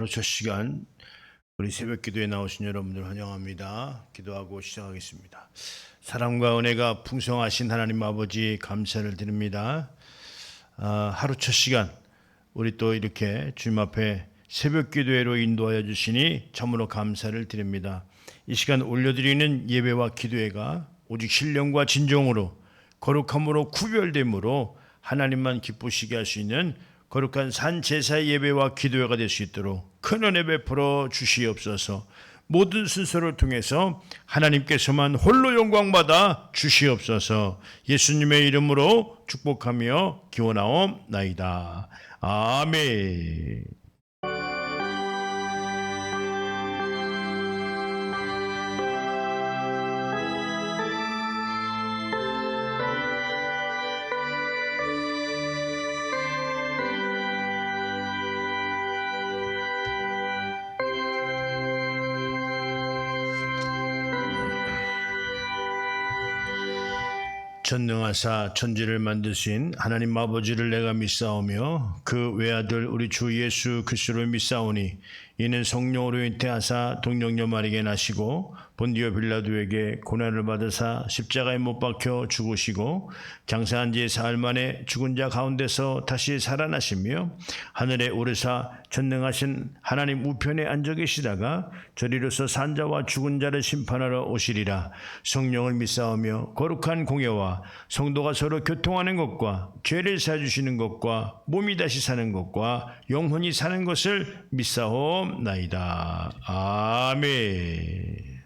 하루 첫 시간 우리 새벽 기도에 나오신 여러분들 환영합니다. 기도하고 시작하겠습니다. 사랑과 은혜가 풍성하신 하나님 아버지 감사를 드립니다. 하루 첫 시간 우리 또 이렇게 주님 앞에 새벽 기도회로 인도하여 주시니 참으로 감사를 드립니다. 이 시간 올려드리는 예배와 기도회가 오직 신령과 진정으로 거룩함으로 구별됨으로 하나님만 기쁘시게 할 수 있는 거룩한 산 제사의 예배와 기도회가 될 수 있도록 큰 은혜 베풀어 주시옵소서. 모든 순서를 통해서 하나님께서만 홀로 영광받아 주시옵소서. 예수님의 이름으로 축복하며 기원하옵나이다. 아멘. 전능하사 천지를 만드신 하나님 아버지를 내가 믿사오며 그 외아들 우리 주 예수 그리스도를 믿사오니 이는 성령으로 잉태하사 동정녀 마리아에게 나시고 본디오 빌라도에게 고난을 받으사 십자가에 못 박혀 죽으시고 장사한 지 사흘 만에 죽은 자 가운데서 다시 살아나시며 하늘에 오르사 전능하신 하나님 우편에 앉아 계시다가 저리로서 산자와 죽은 자를 심판하러 오시리라. 성령을 믿사오며 거룩한 공예와 성도가 서로 교통하는 것과 죄를 사주시는 것과 몸이 다시 사는 것과 영혼이 사는 것을 믿사옵나이다. 아멘.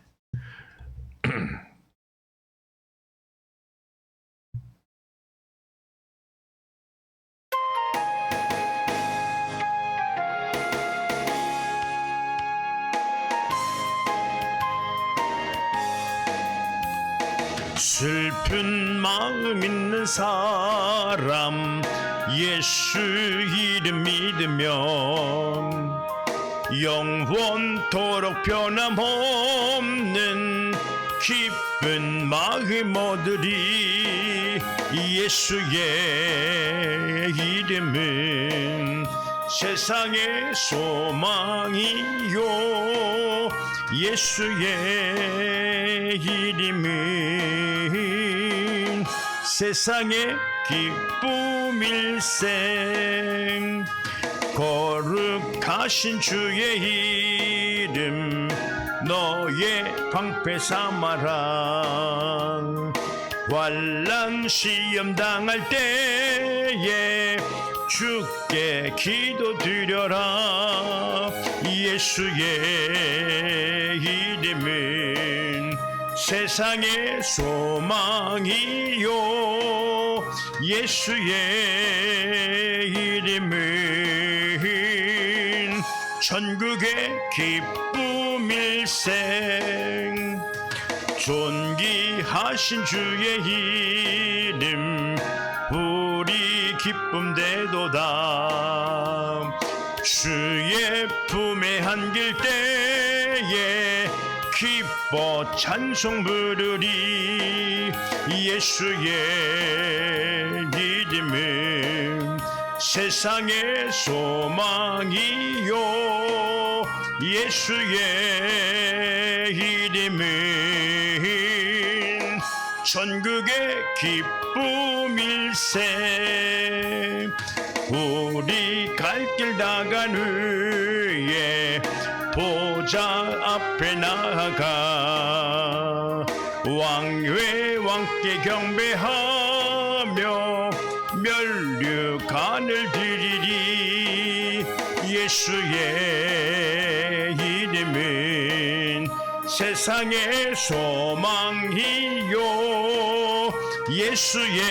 슬픈 마음 있는 사람 예수 이름 믿으면 영원토록 변함없는 기쁜 마음 얻으리. 예수의 이름은 세상의 소망이요 예수의 이름은 세상의 기쁨일세. 거룩하신 주의 이름 너의 방패 삼아라. 환난 시험 당할 때에 주께 기도드려라. 예수의 이름은 세상의 소망이요 예수의 이름은 천국의 기쁨일세. 존귀하신 주의 이름 우리 기쁨 되도다. 주의 품에 안길 때에 기뻐 찬송 부르리. 예수의 이름은 세상의 소망이요 예수의 이름은 천국의 기쁨일세. 우리 갈 길 나간 후에 보좌 앞에 나아가 왕외 왕께 경배하며 면류관을 드리리. 예수의 이름은 세상의 소망이요 예수의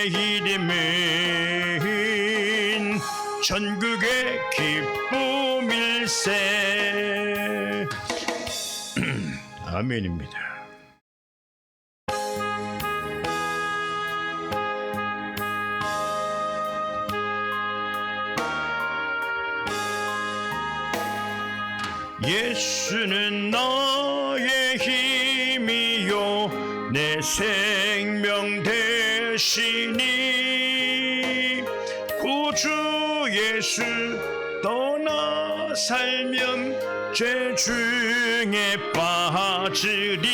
이름은 천국의 기쁨일세. 아멘입니다. 예수는 나의 힘이요 내 생명 되시니 구주 예수 떠나 살면 죄 중에 빠지리.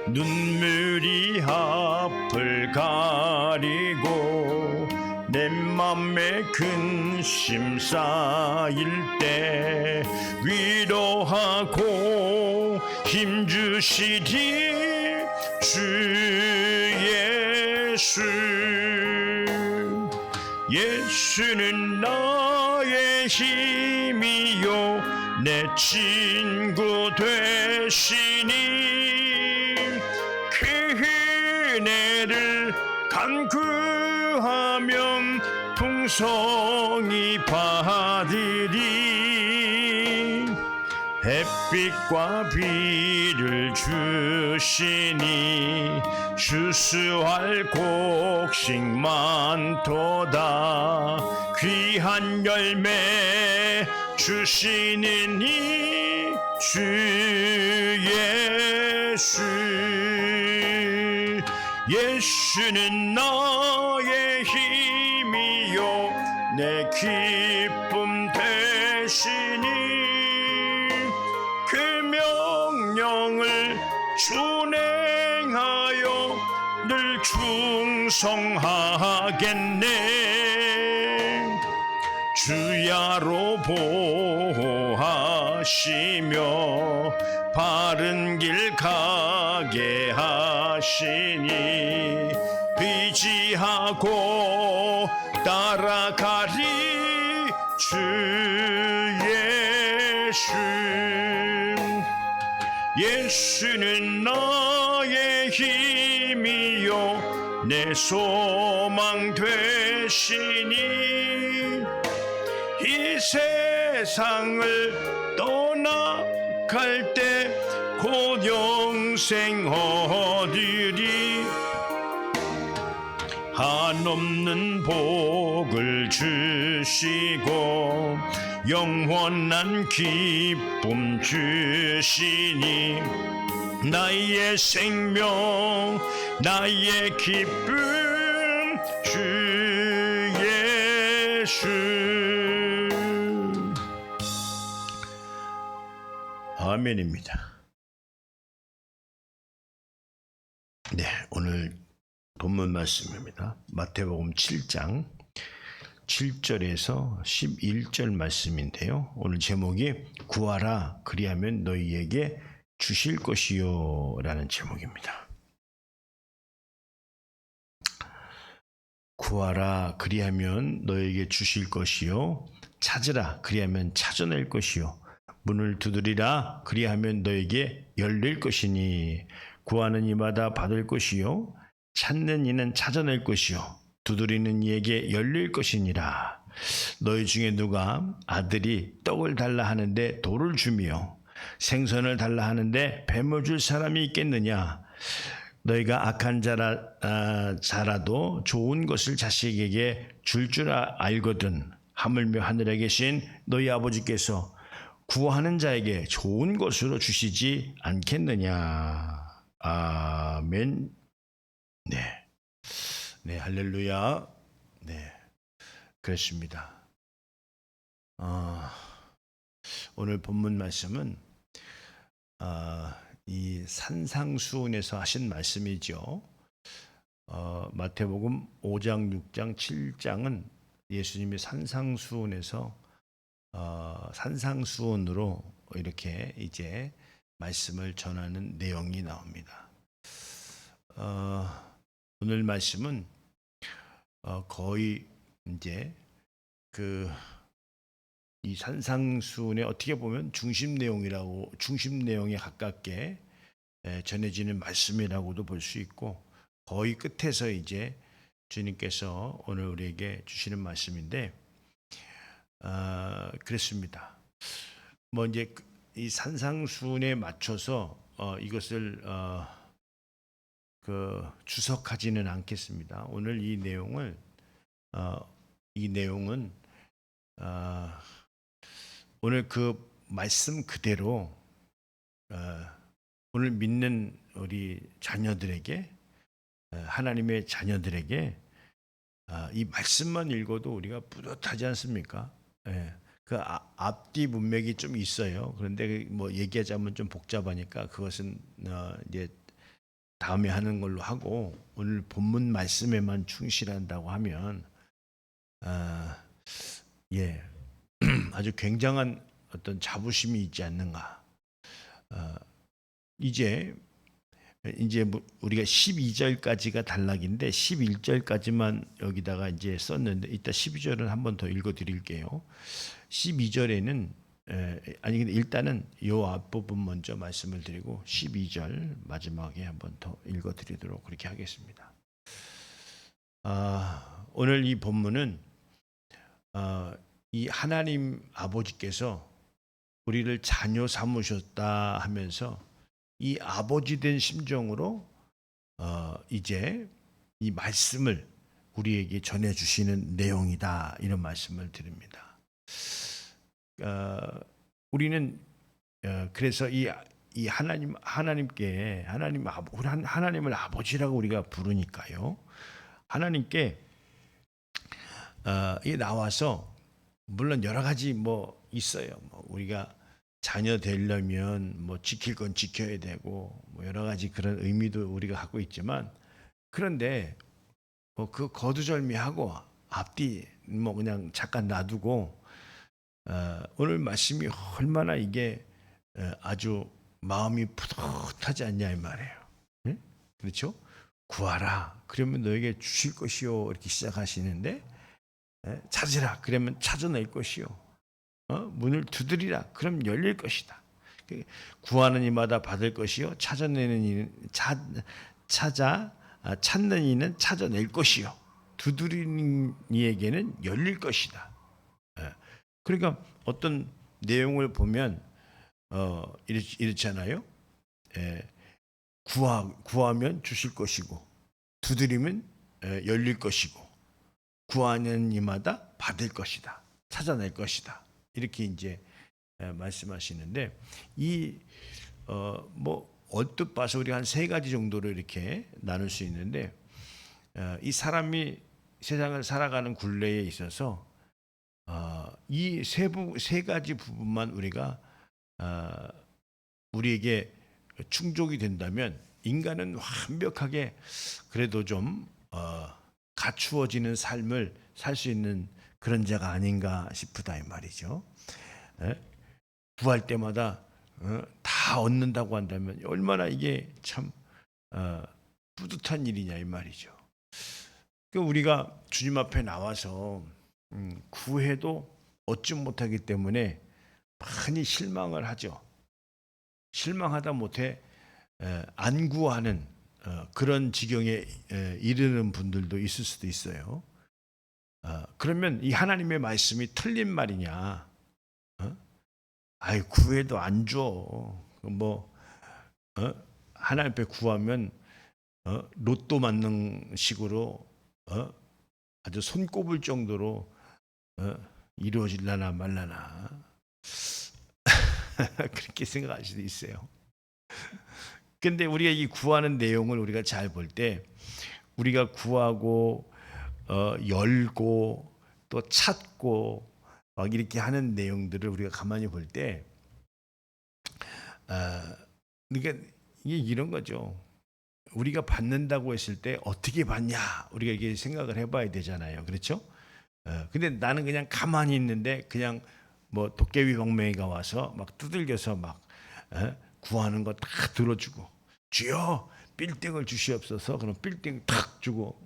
눈물이 앞을 가리고 내 맘에 근심 쌓일 때 위로하고 힘주시리 주 예수. 예수는 나의 힘이요 내 친구 되시니 그 은혜를 간구하면 풍성히 받으리. 햇빛과 비를 주시니 추수할 곡식 많도다. 귀한 열매 주시는 이 주 예수. 예수는 나의 힘이요 내 기쁨 되시니 그 명령을 준행하여 늘 충성하겠네. 주야로 보호하시며 바른 길 가게 하시니 의지하고 따라가리 주 예수. 예수는 나의 힘이요 내 소망 되시니 이 세상을 떠나갈 때 곧 영생 얻으리. 한없는 복을 주시고 영원한 기쁨 주시니 나의 생명 나의 기쁨 주 예수. 아멘입니다. 네, 오늘 본문 말씀입니다. 마태복음 7장 7절에서 11절 말씀인데요. 오늘 제목이 구하라 그리하면 너희에게 주실 것이요 라는 제목입니다. 구하라 그리하면 너희에게 주실 것이요 찾으라 그리하면 찾아낼 것이요 문을 두드리라 그리하면 너희에게 열릴 것이니 구하는 이마다 받을 것이요 찾는 이는 찾아낼 것이요 두드리는 이에게 열릴 것이니라. 너희 중에 누가 아들이 떡을 달라 하는데 돌을 주며 생선을 달라 하는데 뱀을 줄 사람이 있겠느냐. 너희가 악한 자라도 좋은 것을 자식에게 줄 알거든. 하물며 하늘에 계신 너희 아버지께서 구하는 자에게 좋은 것으로 주시지 않겠느냐. 아멘. 네. 네, 할렐루야. 네. 그렇습니다. 오늘 본문 말씀은 이 산상수훈에서 하신 말씀이죠. 마태복음 5장, 6장, 7장은 예수님이 산상수훈에서 산상수훈으로 이렇게 이제 말씀을 전하는 내용이 나옵니다. 오늘 말씀은 거의 이제 이 산상수훈의 어떻게 보면 중심 내용에 가깝게 전해지는 말씀이라고도 볼 수 있고 거의 끝에서 이제 주님께서 오늘 우리에게 주시는 말씀인데 그렇습니다. 뭐 이제 이 산상수훈에 맞춰서 이것을 주석하지는 않겠습니다. 오늘 이 내용은 오늘 그 말씀 그대로 오늘 믿는 우리 자녀들에게 하나님의 자녀들에게 이 말씀만 읽어도 우리가 뿌듯하지 않습니까? 예. 그 앞뒤 문맥이 좀 있어요. 그런데 뭐 얘기하자면 좀 복잡하니까 그것은 이제 다음에 하는 걸로 하고, 오늘 본문 말씀에만 충실한다고 하면 예, 아주 굉장한 어떤 자부심이 있지 않는가. 이제 우리가 12절까지가 단락인데 11절까지만 여기다가 이제 썼는데, 이따 12절은 한 번 더 읽어 드릴게요. 12절에는 아니 근데 일단은 요 앞부분 먼저 말씀을 드리고 12절 마지막에 한 번 더 읽어 드리도록 그렇게 하겠습니다. 오늘 이 본문은 이 하나님 아버지께서 우리를 자녀 삼으셨다 하면서 이 아버지 된 심정으로 이제 이 말씀을 우리에게 전해 주시는 내용이다, 이런 말씀을 드립니다. 우리는 그래서 이 하나님께 하나님을 아버지라고 우리가 부르니까요. 하나님께 이 나와서 물론 여러 가지 뭐 있어요. 뭐 우리가 자녀 되려면 뭐 지킬 건 지켜야 되고 뭐 여러 가지 그런 의미도 우리가 갖고 있지만, 그런데 뭐 그 거두절미하고 앞뒤 뭐 그냥 잠깐 놔두고 오늘 말씀이 얼마나 이게 아주 마음이 푸듯하지 않냐 이 말이에요. 네? 그렇죠? 구하라 그러면 너에게 주실 것이요, 이렇게 시작하시는데, 찾으라 그러면 찾아낼 것이요, 문을 두드리라 그럼 열릴 것이다. 구하는 이마다 받을 것이요, 찾는 이는 찾아낼 것이요, 두드리는 이에게는 열릴 것이다. 그러니까 어떤 내용을 보면 이렇잖아요. 구하면 주실 것이고, 두드리면 열릴 것이고, 구하는 이마다 받을 것이다, 찾아낼 것이다, 이렇게 이제 말씀하시는데, 이 뭐 얼뜻 봐서 우리가 한 세 가지 정도로 이렇게 나눌 수 있는데, 이 사람이 세상을 살아가는 굴레에 있어서 이 세 가지 부분만 우리가 우리에게 충족이 된다면 인간은 완벽하게 그래도 좀 갖추어지는 삶을 살 수 있는 그런 자가 아닌가 싶다 이 말이죠. 구할 때마다 다 얻는다고 한다면 얼마나 이게 참 뿌듯한 일이냐 이 말이죠. 그러니까 우리가 주님 앞에 나와서 구해도 얻지 못하기 때문에 많이 실망을 하죠. 실망하다 못해 안 구하는 그런 지경에 이르는 분들도 있을 수도 있어요. 그러면 이 하나님의 말씀이 틀린 말이냐? 아이 구해도 안 줘. 뭐 하나님 앞에 구하면 로또 맞는 식으로 아주 손꼽을 정도로 이루어질라나 말라나 그렇게 생각할 수도 있어요. 근데 우리가 이 구하는 내용을 우리가 잘 볼 때, 우리가 구하고 열고 또 찾고 막 이렇게 하는 내용들을 우리가 가만히 볼 때, 그러니까 이게 이런 거죠. 우리가 받는다고 했을 때 어떻게 받냐, 우리가 이게 생각을 해봐야 되잖아요. 그렇죠? 근데 나는 그냥 가만히 있는데 그냥 뭐 도깨비 방맹이가 와서 막 두들겨서 막 구하는 거 다 들어주고, 주여 빌딩을 주시옵소서, 그럼 빌딩 탁 주고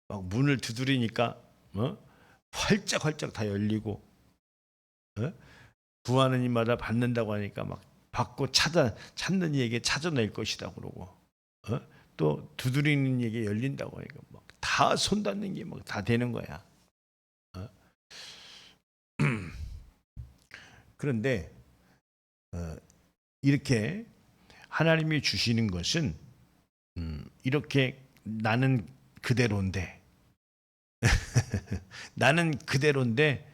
막 문을 두드리니까 활짝활짝 다 열리고, 구하는 이마다 받는다고 하니까 막 받고 찾는 이에게 찾아낼 것이다 그러고, 또 두드리는 이에게 열린다고 하니까 막 다 손 닿는 게 막 다 되는 거야. 그런데 이렇게 하나님이 주시는 것은 이렇게 나는 그대로인데 나는 그대로인데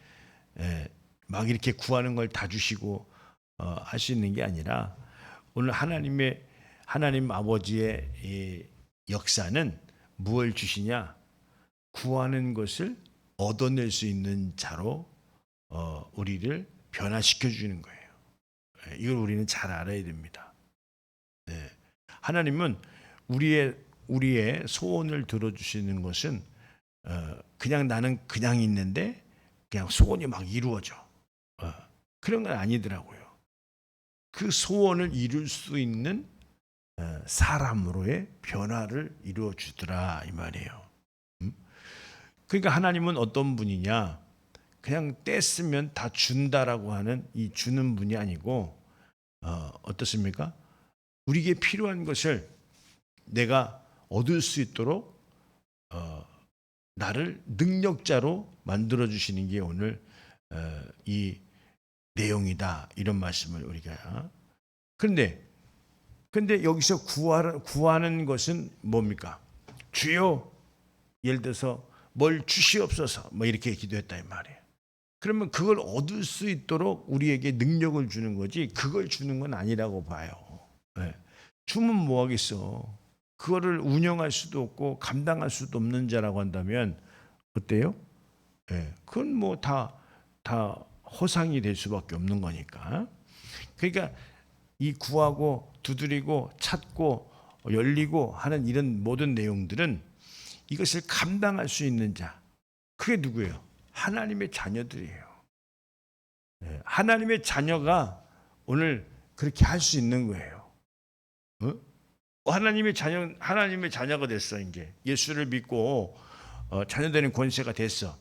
막 이렇게 구하는 걸 다 주시고 할 수 있는 게 아니라, 오늘 하나님 아버지의 역사는 무엇을 주시냐? 구하는 것을 얻어낼 수 있는 자로 우리를 변화시켜 주는 거예요. 이걸 우리는 잘 알아야 됩니다. 네. 하나님은 우리의 소원을 들어주시는 것은 그냥 나는 그냥 있는데 그냥 소원이 막 이루어져. 그런 건 아니더라고요. 그 소원을 이룰 수 있는 사람으로의 변화를 이루어 주더라 이 말이에요. 그러니까 하나님은 어떤 분이냐? 그냥 떼쓰면 다 준다라고 하는 이 주는 분이 아니고 어떻습니까? 우리에게 필요한 것을 내가 얻을 수 있도록 나를 능력자로 만들어 주시는 게 오늘 이 내용이다 이런 말씀을 우리가. 그런데 여기서 구하는 것은 뭡니까? 주여, 예를 들어서 뭘 주시옵소서 뭐 이렇게 기도했다 이 말이에요. 그러면 그걸 얻을 수 있도록 우리에게 능력을 주는 거지 그걸 주는 건 아니라고 봐요. 네. 주면 뭐 하겠어? 그거를 운영할 수도 없고 감당할 수도 없는 자라고 한다면 어때요? 네. 그건 뭐 다 허상이 될 수밖에 없는 거니까. 그러니까 이 구하고 두드리고 찾고 열리고 하는 이런 모든 내용들은 이것을 감당할 수 있는 자, 그게 누구예요? 하나님의 자녀들이에요. 네. 하나님의 자녀가 오늘 그렇게 할 수 있는 거예요. 하나님의 자녀가 됐어. 이제 예수를 믿고 자녀되는 권세가 됐어.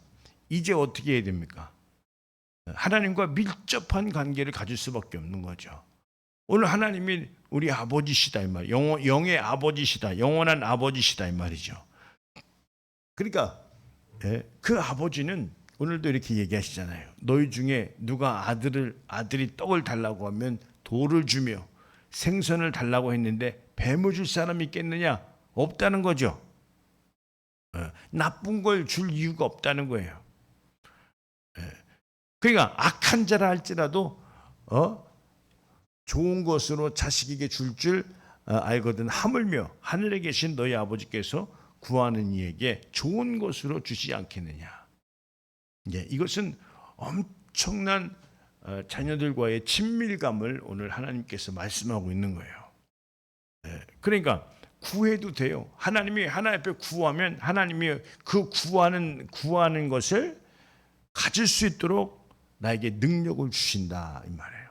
이제 어떻게 해야 됩니까? 하나님과 밀접한 관계를 가질 수밖에 없는 거죠. 오늘 하나님이 우리 아버지시다 이 말, 영의 아버지시다, 영원한 아버지시다 이 말이죠. 그러니까 그 아버지는 오늘도 이렇게 얘기하시잖아요. 너희 중에 누가 아들이 떡을 달라고 하면 돌을 주며 생선을 달라고 했는데 뱀을 줄 사람이 있겠느냐? 없다는 거죠. 나쁜 걸 줄 이유가 없다는 거예요. 그러니까 악한 자라 할지라도 좋은 것으로 자식에게 줄 알거든 하물며 하늘에 계신 너희 아버지께서 구하는 이에게 좋은 것으로 주시지 않겠느냐. 이것은 엄청난 자녀들과의 친밀감을 오늘 하나님께서 말씀하고 있는 거예요. 그러니까 구해도 돼요. 하나님이 하나님 앞에 구하면 하나님이 그 구하는 것을 가질 수 있도록 나에게 능력을 주신다 이 말이에요.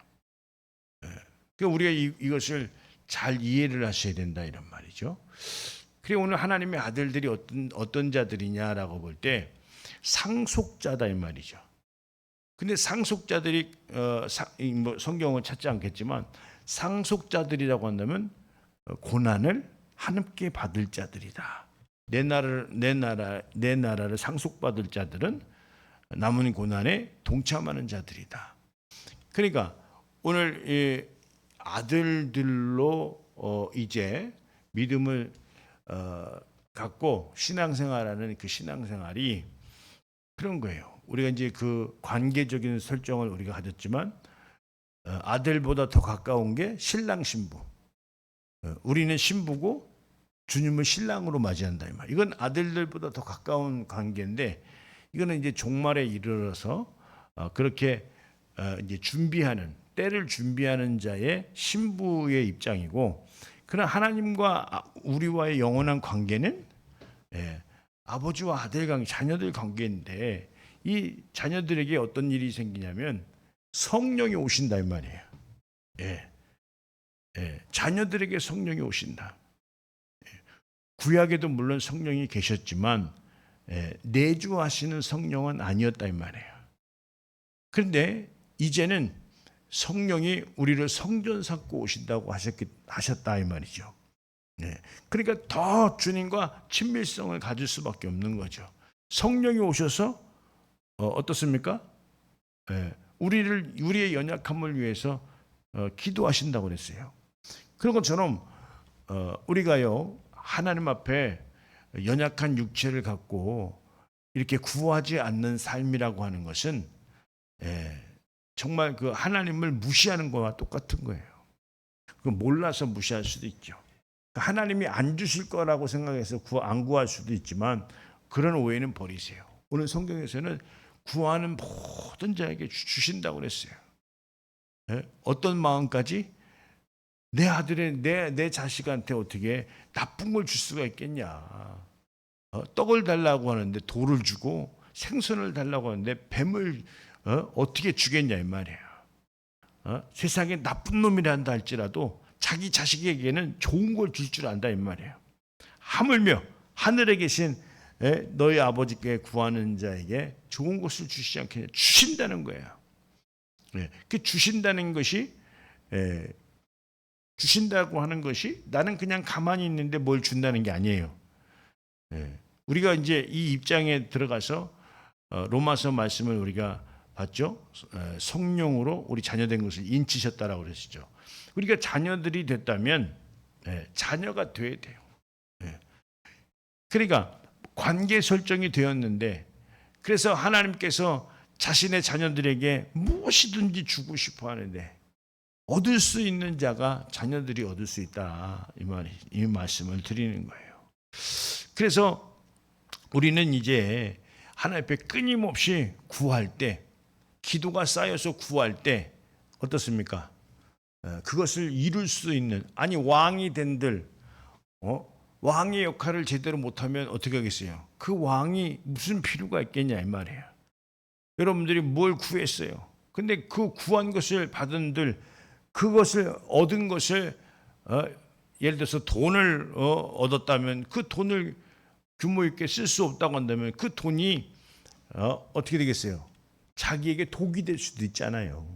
그러니까 우리가 이것을 잘 이해를 하셔야 된다 이런 말이죠. 그리고 오늘 하나님의 아들들이 어떤 자들이냐라고 볼 때 상속자다 이 말이죠. 근데 상속자들이 뭐 성경은 찾지 않겠지만 상속자들이라고 한다면 고난을 함께 받을 자들이다. 내 나라를 상속받을 자들은 남은 고난에 동참하는 자들이다. 그러니까 오늘 이 아들들로 이제 믿음을 갖고 신앙생활하는 그 신앙생활이 그런 거예요. 우리가 이제 그 관계적인 설정을 우리가 가졌지만 아들보다 더 가까운 게 신랑 신부. 우리는 신부고 주님을 신랑으로 맞이한다 이 말. 이건 아들들보다 더 가까운 관계인데 이거는 이제 종말에 이르러서 그렇게 이제 때를 준비하는 자의 신부의 입장이고, 그러나 하나님과 우리와의 영원한 관계는 아버지와 아들 관계, 자녀들 관계인데 이 자녀들에게 어떤 일이 생기냐면 성령이 오신다 이 말이에요. 자녀들에게 성령이 오신다. 구약에도 물론 성령이 계셨지만 내주하시는 성령은 아니었다 이 말이에요. 그런데 이제는 성령이 우리를 성전 삼고 오신다고 하셨다 이 말이죠. 그러니까 더 주님과 친밀성을 가질 수밖에 없는 거죠. 성령이 오셔서 어떻습니까? 우리의 연약함을 위해서 기도하신다고 그랬어요. 그런 것처럼 우리가요 하나님 앞에 연약한 육체를 갖고 이렇게 구하지 않는 삶이라고 하는 것은 정말 그 하나님을 무시하는 것과 똑같은 거예요. 그 몰라서 무시할 수도 있죠. 하나님이 안 주실 거라고 생각해서 안 구할 수도 있지만 그런 오해는 버리세요. 오늘 성경에서는 구하는 모든 자에게 주신다고 그랬어요. 어떤 마음까지? 내 아들의 내 자식한테 어떻게 나쁜 걸 줄 수가 있겠냐? 떡을 달라고 하는데 돌을 주고 생선을 달라고 하는데 뱀을 어떻게 주겠냐 이 말이에요. 세상에 나쁜 놈이란다 할지라도 자기 자식에게는 좋은 걸 줄 줄 안다 이 말이에요. 하물며 하늘에 계신 너희 아버지께 구하는 자에게 좋은 것을 주시지 않겠냐? 주신다는 거예요. 그 주신다는 것이 주신다고 하는 것이 나는 그냥 가만히 있는데 뭘 준다는 게 아니에요. 우리가 이제 이 입장에 들어가서 로마서 말씀을 우리가 봤죠. 성령으로 우리 자녀된 것을 인치셨다라고 그러시죠. 우리가 자녀들이 됐다면 자녀가 돼야 돼요. 그러니까 관계 설정이 되었는데 그래서 하나님께서 자신의 자녀들에게 무엇이든지 주고 싶어 하는데 얻을 수 있는 자가 자녀들이 얻을 수 있다 이 말씀을 드리는 거예요. 그래서 우리는 이제 하나님 앞에 끊임없이 구할 때 기도가 쌓여서 구할 때 어떻습니까? 그것을 이룰 수 있는 아니 왕이 된들 왕의 역할을 제대로 못하면 어떻게 하겠어요? 그 왕이 무슨 필요가 있겠냐 이 말이에요. 여러분들이 뭘 구했어요? 근데 그 구한 것을 받은들 그것을 얻은 것을 예를 들어서 돈을 얻었다면 그 돈을 규모 있게 쓸 수 없다고 한다면 그 돈이 어떻게 되겠어요? 자기에게 독이 될 수도 있잖아요.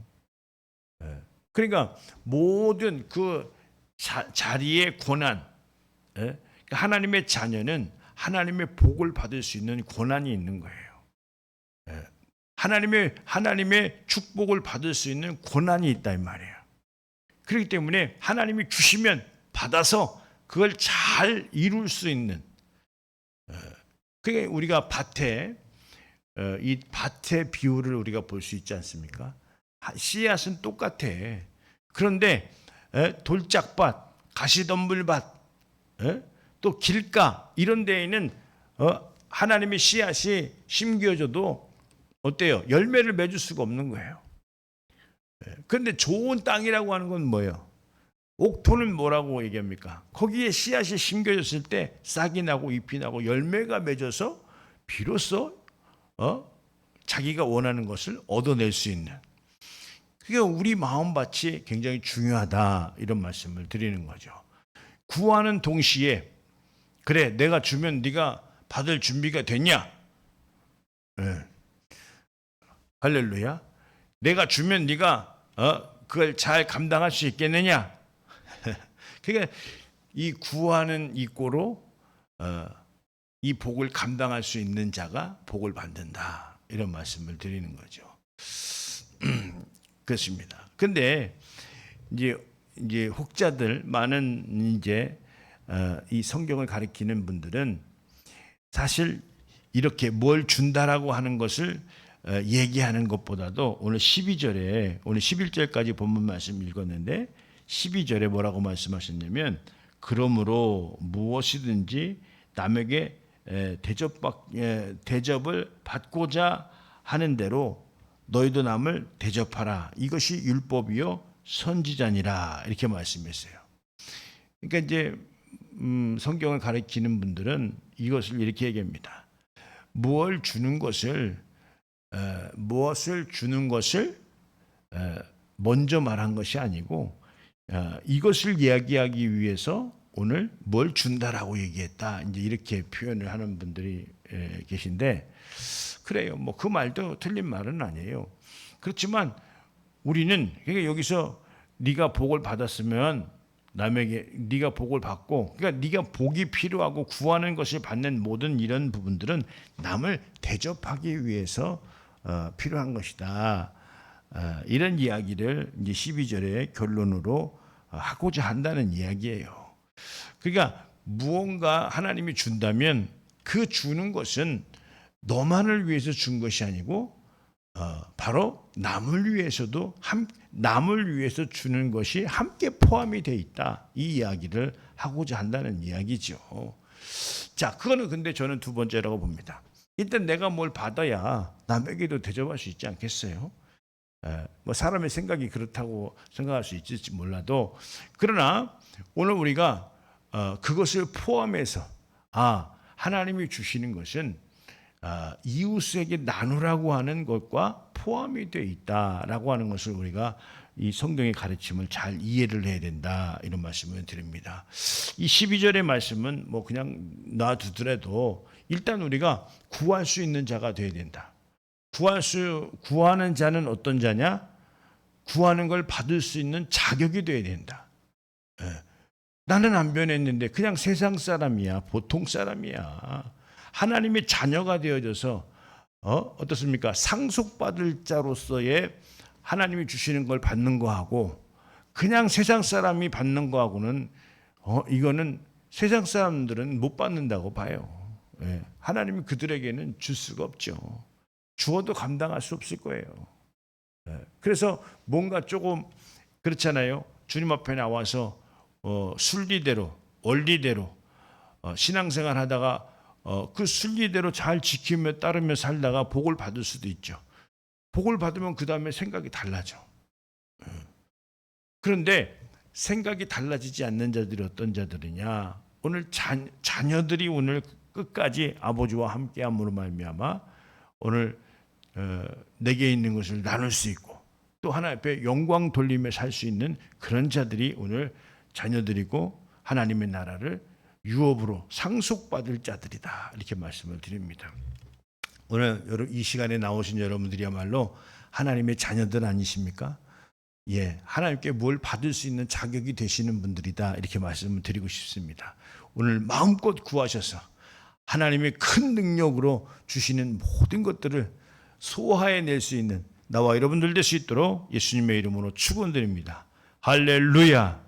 그러니까 모든 그 자리의 고난, 하나님의 자녀는 하나님의 복을 받을 수 있는 고난이 있는 거예요. 하나님의 축복을 받을 수 있는 고난이 있다 이 말이에요. 그렇기 때문에 하나님이 주시면 받아서 그걸 잘 이룰 수 있는 그게 우리가 이 밭의 비유를 우리가 볼 수 있지 않습니까? 씨앗은 똑같아. 그런데 돌짝밭, 가시덤불밭, 또 길가 이런 데에는 하나님의 씨앗이 심겨져도 어때요? 열매를 맺을 수가 없는 거예요. 그런데 좋은 땅이라고 하는 건 뭐예요? 옥토는 뭐라고 얘기합니까? 거기에 씨앗이 심겨졌을 때 싹이 나고 잎이 나고 열매가 맺어서 비로소 자기가 원하는 것을 얻어낼 수 있는 그게 우리 마음밭이 굉장히 중요하다 이런 말씀을 드리는 거죠. 구하는 동시에 그래 내가 주면 네가 받을 준비가 됐냐? 할렐루야. 내가 주면 네가 그걸 잘 감당할 수 있겠느냐? 그러니까 이 구하는 이 꼴로 이 복을 감당할 수 있는 자가 복을 받는다 이런 말씀을 드리는 거죠. 그렇습니다. 근데 이제 혹자들 많은 이제 이 성경을 가리키는 분들은 사실 이렇게 뭘 준다라고 하는 것을 얘기하는 것보다도 오늘 12절에 오늘 11절까지 본문 말씀 읽었는데 12절에 뭐라고 말씀하셨냐면 그러므로 무엇이든지 남에게 대접을 받고자 하는 대로 너희도 남을 대접하라. 이것이 율법이요 선지자니라 이렇게 말씀했어요. 그러니까 이제 성경을 가리키는 분들은 이것을 이렇게 얘기합니다. 무엇을 주는 것을 먼저 말한 것이 아니고 이것을 이야기하기 위해서 오늘 뭘 준다라고 얘기했다. 이제 이렇게 표현을 하는 분들이 계신데 그래요. 뭐 그 말도 틀린 말은 아니에요. 그렇지만 우리는 그러니까 여기서 네가 복을 받았으면 남에게 네가 복을 받고 그러니까 네가 복이 필요하고 구하는 것을 받는 모든 이런 부분들은 남을 대접하기 위해서 필요한 것이다. 이런 이야기를 이제 12절의 결론으로 하고자 한다는 이야기예요. 그러니까 무언가 하나님이 준다면 그 주는 것은 너만을 위해서 준 것이 아니고 바로 남을 위해서 주는 것이 함께 포함이 돼 있다. 이 이야기를 하고자 한다는 이야기죠. 자, 그거는 근데 저는 두 번째라고 봅니다. 일단 내가 뭘 받아야 남에게도 대접할 수 있지 않겠어요? 뭐 사람의 생각이 그렇다고 생각할 수 있을지 몰라도, 그러나 오늘 우리가 그것을 포함해서 하나님이 주시는 것은 이웃에게 나누라고 하는 것과 포함이 되어 있다라고 하는 것을 우리가 이 성경의 가르침을 잘 이해를 해야 된다, 이런 말씀을 드립니다. 이 12절의 말씀은 뭐 그냥 놔두더라도 일단 우리가 구할 수 있는 자가 되어야 된다. 구하는 자는 어떤 자냐? 구하는 걸 받을 수 있는 자격이 되어야 된다. 나는 안 변했는데 그냥 세상 사람이야, 보통 사람이야. 하나님의 자녀가 되어져서 어떻습니까? 상속받을 자로서의 하나님이 주시는 걸 받는 거하고 그냥 세상 사람이 받는 거하고는 이거는 세상 사람들은 못 받는다고 봐요. 하나님이 그들에게는 줄 수가 없죠. 주어도 감당할 수 없을 거예요. 그래서 뭔가 조금 그렇잖아요. 주님 앞에 나와서 순리대로, 원리대로 신앙생활 하다가 그 순리대로 잘 지키며 따르며 살다가 복을 받을 수도 있죠. 복을 받으면 그 다음에 생각이 달라져. 그런데 생각이 달라지지 않는 자들이 어떤 자들이냐? 오늘 자녀들이 오늘 끝까지 아버지와 함께함으로 말미암아 오늘 내게 있는 것을 나눌 수 있고 또 하나님 앞에 영광 돌리며 살 수 있는 그런 자들이 오늘 자녀들이고 하나님의 나라를 유업으로 상속받을 자들이다, 이렇게 말씀을 드립니다. 오늘 이 시간에 나오신 여러분들이야말로 하나님의 자녀들 아니십니까? 하나님께 뭘 받을 수 있는 자격이 되시는 분들이다, 이렇게 말씀을 드리고 싶습니다. 오늘 마음껏 구하셔서 하나님의 큰 능력으로 주시는 모든 것들을 소화해낼 수 있는 나와 여러분들 될 수 있도록 예수님의 이름으로 축원드립니다. 할렐루야.